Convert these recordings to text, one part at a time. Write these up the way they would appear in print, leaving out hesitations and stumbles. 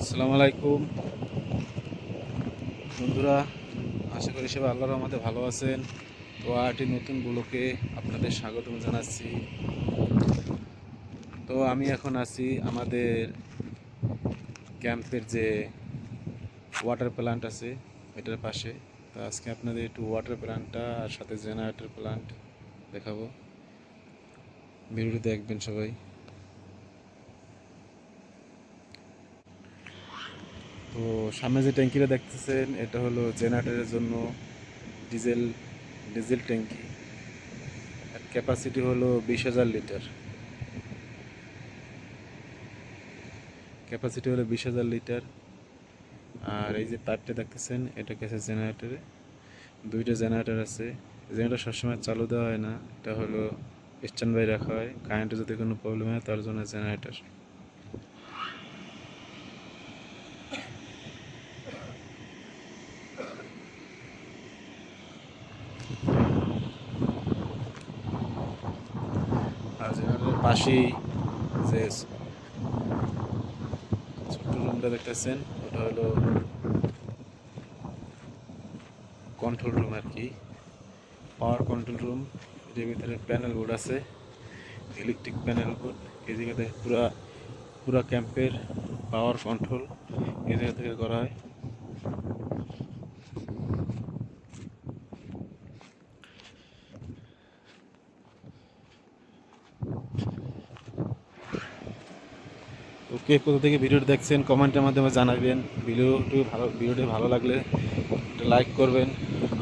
আসসালামু আলাইকুম বন্ধুরা, আশা করি সবাই আল্লাহর রহমতে ভালো আছেন। তো আরটি নতুন ব্লকে আপনাদের স্বাগতম জানাচ্ছি। তো আমি এখন আছি আমাদের ক্যাম্পের যে ওয়াটার প্ল্যান্ট আছে এটার পাশে। তো আজকে আপনাদের একটু ওয়াটার প্ল্যান্টটা আর সাথে জেনারেটর প্ল্যান্ট দেখাবো। ভিডিওটি দেখবেন সবাই। তো সামনে যে ট্যাঙ্কিটা দেখতেছেন এটা হলো জেনারেটরের জন্য ডিজেল ডিজেল ট্যাঙ্কি। এর ক্যাপাসিটি হলো 20,000 লিটার। আর এই যে পাইপটা দেখতেছেন এটা গেছে জেনারেটরে। দুইটা জেনারেটর আছে। জেনারেটর সবসময় চালু দেওয়া হয় না, এটা হলো স্ট্যান্ড বাই রাখা হয়। কারেন্টে যদি কোনো প্রবলেম হয় তার জন্য জেনারেটর। আর জেনারেটরের পাশেই যে ছোট্ট রুমটা দেখতেছেন ওটা হলো কন্ট্রোল রুম আর কি, পাওয়ার কন্ট্রোল রুম। এর ভিতরে প্যানেল বোর্ড আছে, ইলেকট্রিক প্যানেল বোর্ড। এই জায়গাতে পুরা পুরা ক্যাম্পের পাওয়ার কন্ট্রোল এই জায়গা থেকে করা হয়। তো কে কোথা থেকে ভিডিওটি দেখছেন কমেন্টের মাধ্যমে জানাবেন। ভিডিওটি ভালো লাগলে একটা লাইক করবেন,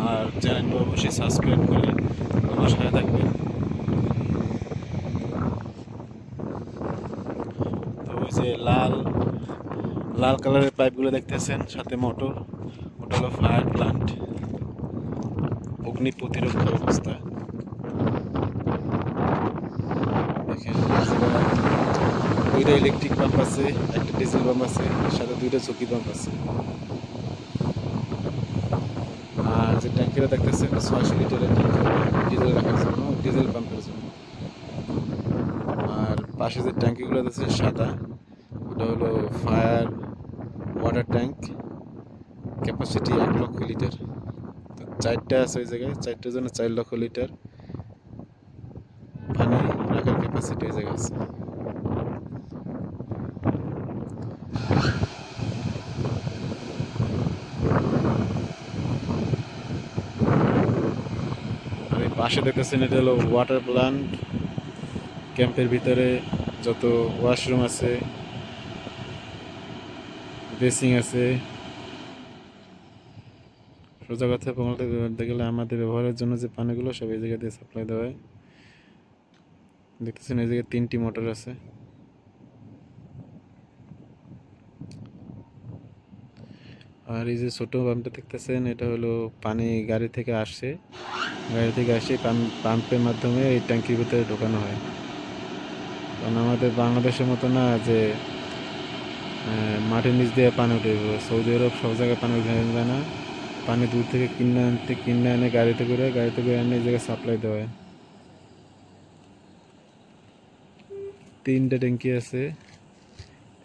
আর চ্যানেলটি অবশ্যই সাবস্ক্রাইব করে আমার সাথে থাকবেন। তো ওই যে লাল লাল কালারের পাইপগুলো দেখতেছেন, সাথে মোটর, ওটা হলো ফায়ার প্লান্ট, অগ্নি প্রতিরোধক ব্যবস্থা। দেখেন দুইটা ইলেকট্রিক পাম্প আছে, একটা ডিজেল পাম্প আছে, সাথে দুইটা চকি পাম্প আছে। আর যে ট্যাঙ্কিটা দেখতেছেন 600 লিটারের ট্যাঙ্কি, ডিজেল রাখার জন্য, ডিজেল পাম্পের জন্য। আর পাশে যে ট্যাঙ্কিগুলো আছে সাদা, ওটা হলো fire water tank, capacity 1,00,000 litre. তো চারটা আছে ওই জায়গায়, চারটার জন্য 4,00,000 লিটার পানি রাখার ক্যাপাসিটি ওই জায়গায় আছে। আর এই পাশে দেখতেছেন এটা হলো ওয়াটার প্ল্যান্ট। ক্যাম্পের ভিতরে যত ওয়াশরুম আছে, বেসিং আছে, সোজা কথা বলতে গেলে আমাদের ব্যবহারের জন্য যে পানিগুলো সব এই জায়গা দিয়ে সাপ্লাই দেওয়া হয়। দেখতেছেন এই জায়গায় 3টি মোটর আছে। আর এই যে ছোট পাম্পটা দেখতেছেন এটা হলো পানি গাড়ি থেকে আসে, পাম্পের মাধ্যমে এই ট্যাঙ্কির ভিতরে ঢোকানো হয়। কারণ আমাদের বাংলাদেশের মতো না যে মাটির নিচ দিয়ে পানি উঠে। সৌদি আরব সব জায়গায় পানি উঠে যায় না, পানি দূর থেকে কিনে এনে গাড়িতে করে এনে এই জায়গায় সাপ্লাই দেওয়া হয়। 3টা ট্যাঙ্কি আছে,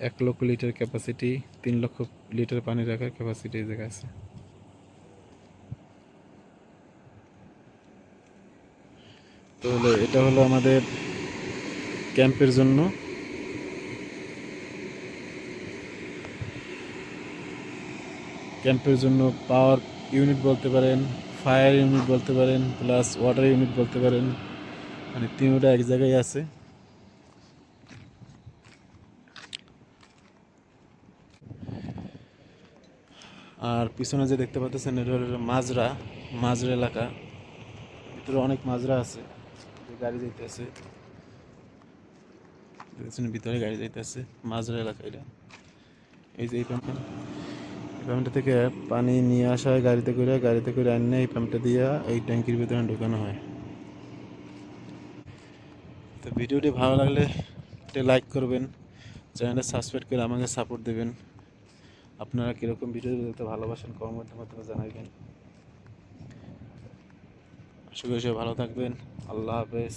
1,00,000 লিটার ক্যাপাসিটি, 3,00,000 লিটার পানি রাখার ক্যাপাসিটি এই জায়গায় আছে। তো হলো এটা হলো আমাদের ক্যাম্পের জন্য। পাওয়ার ইউনিট বলতে পারেন, ফায়ার ইউনিট বলতে পারেন, প্লাস ওয়াটার ইউনিট বলতে পারেন, মানে তিনটা এক জায়গায় আছে। আর পিছনে যে দেখতে পাচ্ছেন এটা হলো মাজরা এলাকা। ভিতরে অনেক মাজরা আছে, গাড়ি যাইতেছে, দেখছেন ভিতরে গাড়ি যাইতেছে। মাজরা এলাকা এটা। এই যে এই পাম্পটা থেকে পানি নিয়ে আসা হয় গাড়িতে করে আনে এই পাম্পটা দিয়ে এই ট্যাঙ্কির ভিতরে ঢোকানো হয়। তো ভিডিওটি ভালো লাগলে একটা লাইক করবেন, চ্যানেলটা সাবস্ক্রাইব করে আমাকে সাপোর্ট দেবেন। আপনারা কীরকম ভিডিও দেখতে ভালোবাসেন কমেন্টের মাধ্যমে জানাবেন। আশা করি সবাই ভালো থাকবেন। আল্লাহ হাফেজ।